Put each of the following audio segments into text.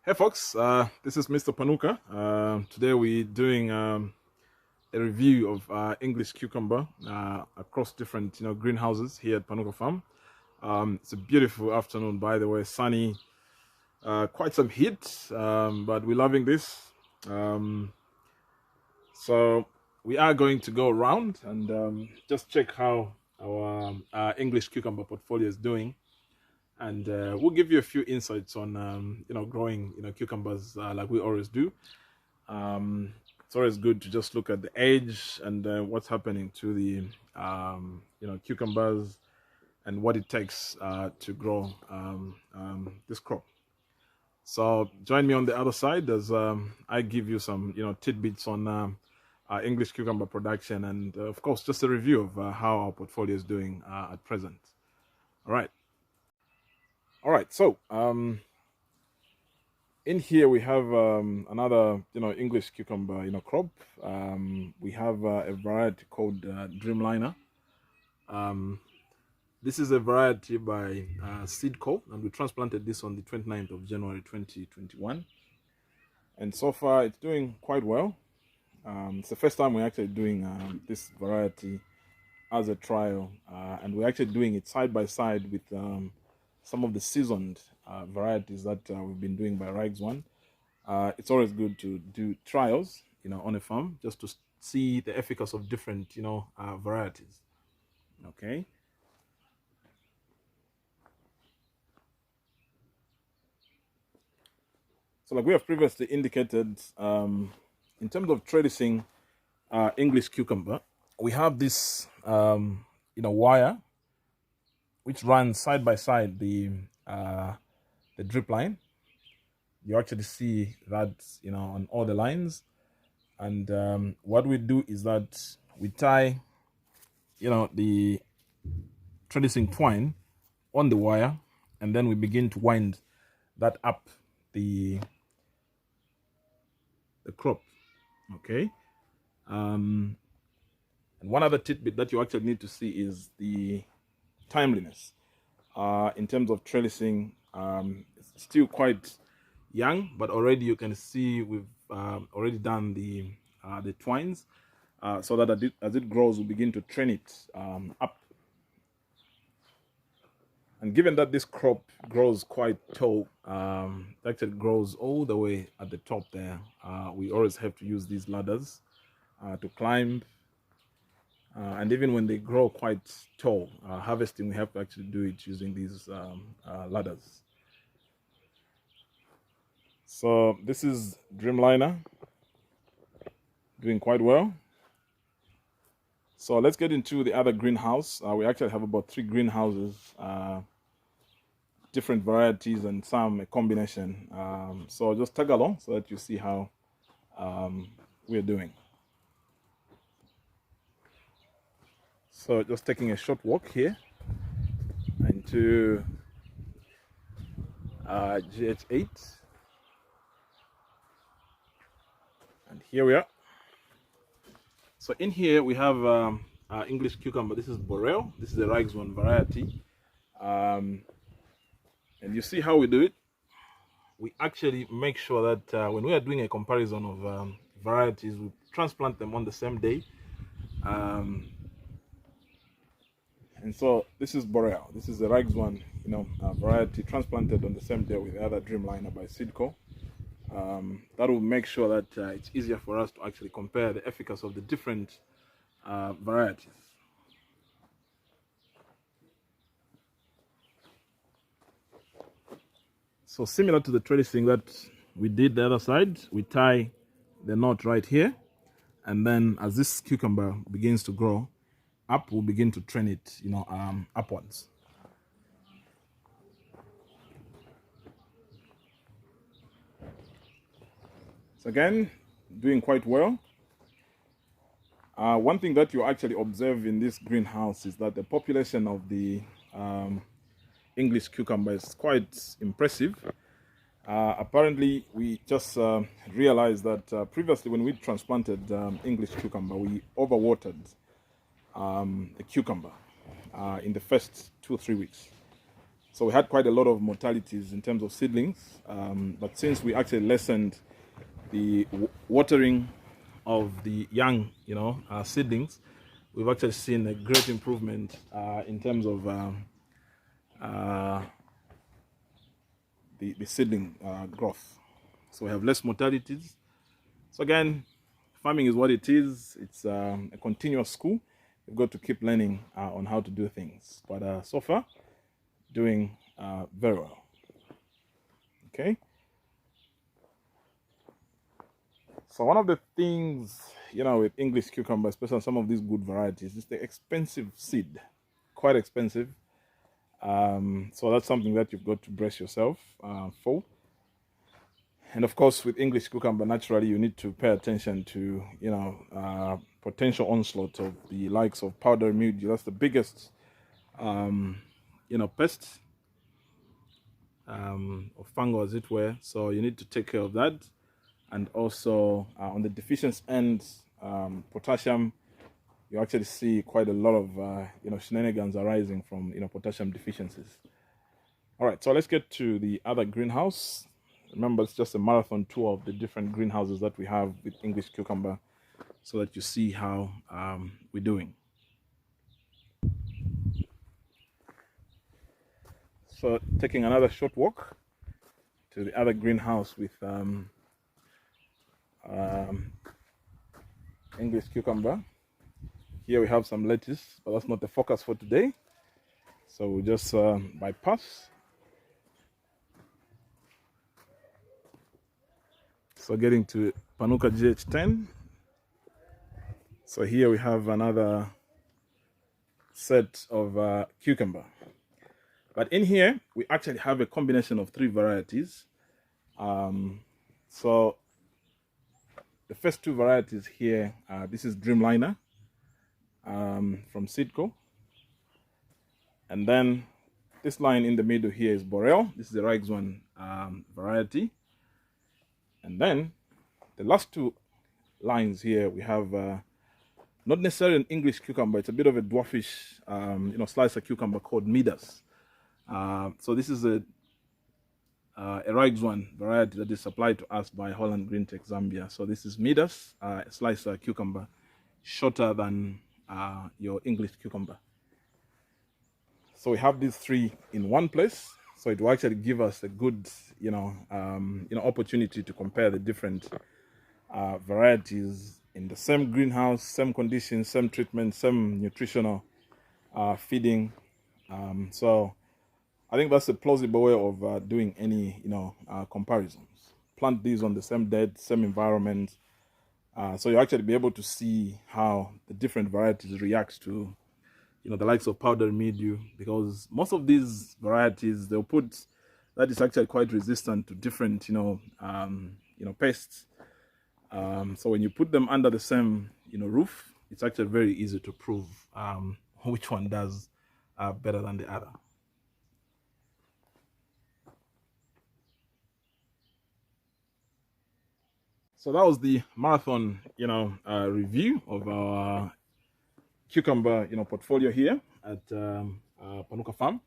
Hey folks, this is Mr. Panuka. Today we're doing a review of English cucumber across different greenhouses here at Panuka Farm. It's a beautiful afternoon, by the way, sunny, quite some heat, but we're loving this. So we are going to go around and just check how our English cucumber portfolio is doing. And we'll give you a few insights on growing cucumbers like we always do. It's always good to just look at the age and what's happening to the cucumbers and what it takes to grow this crop. So join me on the other side as I give you some tidbits on English cucumber production and of course just a review of how our portfolio is doing at present. All right. So in here we have another English cucumber crop. We have a variety called Dreamliner. This is a variety by Seedco, and we transplanted this on the 29th of January 2021, and so far it's doing quite well. It's the first time we're actually doing this variety as a trial, and we're actually doing it side by side with some of the seasoned varieties that we've been doing by Rags One. It's always good to do trials, on a farm just to see the efficacy of different, varieties. Okay. So, like we have previously indicated, in terms of trellising English cucumber, we have this, wire which runs side by side the drip line. You actually see that on all the lines, and what we do is that we tie the trellising twine on the wire, and then we begin to wind that up the crop. Okay. And one other tidbit that you actually need to see is the timeliness in terms of trellising. It's still quite young, but already you can see we've already done the twines, so that as it grows, we begin to train it up. And given that this crop grows quite tall, actually grows all the way at the top there, we always have to use these ladders to climb. And even when they grow quite tall, harvesting, we have to actually do it using these ladders. So this is Dreamliner, doing quite well. So let's get into the other greenhouse. We actually have about 3 greenhouses, different varieties and some a combination. So just tag along so that you see how we're doing. So just taking a short walk here into GH8, and here we are. So in here we have English cucumber. This is Boreal. This is the Rags One variety, and you see how we do it. We actually make sure that when we are doing a comparison of varieties, we transplant them on the same day. And so this is Boreal. This is the Rags One, variety transplanted on the same day with the other Dreamliner by Seedco. That will make sure that it's easier for us to actually compare the efficacy of the different varieties. So similar to the trellising that we did the other side, we tie the knot right here, and then as this cucumber begins to grow up, we'll begin to train it, upwards. So again, doing quite well. One thing that you actually observe in this greenhouse is that the population of the English cucumber is quite impressive. Apparently, we just realized that previously when we transplanted English cucumber, we overwatered the cucumber in the first 2 or 3 weeks. So we had quite a lot of mortalities in terms of seedlings, but since we actually lessened the watering of the young, seedlings, we've actually seen a great improvement in terms of the seedling growth. So we have less mortalities. So again, farming is what it is. It's a continuous school. You've got to keep learning on how to do things. But so far, doing very well. Okay. So one of the things, with English cucumber, especially some of these good varieties, is the expensive seed. Quite expensive. So that's something that you've got to brace yourself for. And of course, with English cucumber, naturally, you need to pay attention to, potential onslaught of the likes of powdery mildew. That's the biggest, pest or fungal, as it were. So you need to take care of that. And also on the deficiency end, potassium, you actually see quite a lot of, shenanigans arising from, potassium deficiencies. All right, so let's get to the other greenhouse. Remember, it's just a marathon tour of the different greenhouses that we have with English cucumber so that you see how we're doing. So taking another short walk to the other greenhouse with English cucumber. Here we have some lettuce, but that's not the focus for today. So we'll just bypass. So getting to Panuka GH10. So here we have another set of cucumber. But in here, we actually have a combination of 3 varieties. So the first 2 varieties here, this is Dreamliner from Seedco. And then this line in the middle here is Boreal. This is the Riggs one variety. And then the last 2 lines here, we have not necessarily an English cucumber. It's a bit of a dwarfish, slicer cucumber called Midas. So this is a Riggs one variety that is supplied to us by Holland Green Tech Zambia. So this is Midas, a slicer cucumber, shorter than your English cucumber. So we have these 3 in one place. So it will actually give us a good, opportunity to compare the different varieties in the same greenhouse, same conditions, same treatment, same nutritional feeding. So I think that's a plausible way of doing any, comparisons. Plant these on the same bed, same environment. So you actually be able to see how the different varieties react to, the likes of powdery mildew, because most of these varieties, they'll put that is actually quite resistant to different, pests. So when you put them under the same, roof, it's actually very easy to prove which one does better than the other. So that was the marathon, review of our cucumber, portfolio here at Panuka Farm.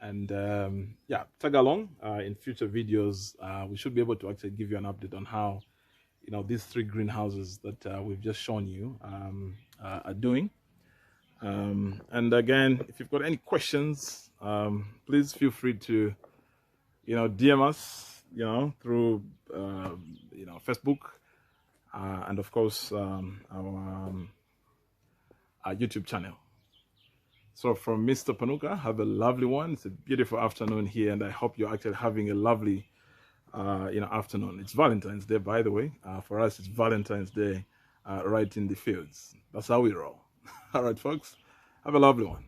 And yeah, tag along in future videos. We should be able to actually give you an update on how, these 3 greenhouses that we've just shown you are doing. And again, if you've got any questions, please feel free to, DM us, through, Facebook, and of course, our YouTube channel. So from Mr. Panuka, have a lovely one. It's a beautiful afternoon here, and I hope you're actually having a lovely, afternoon. It's Valentine's Day, by the way. For us, it's Valentine's Day right in the fields. That's how we roll. All right, folks, have a lovely one.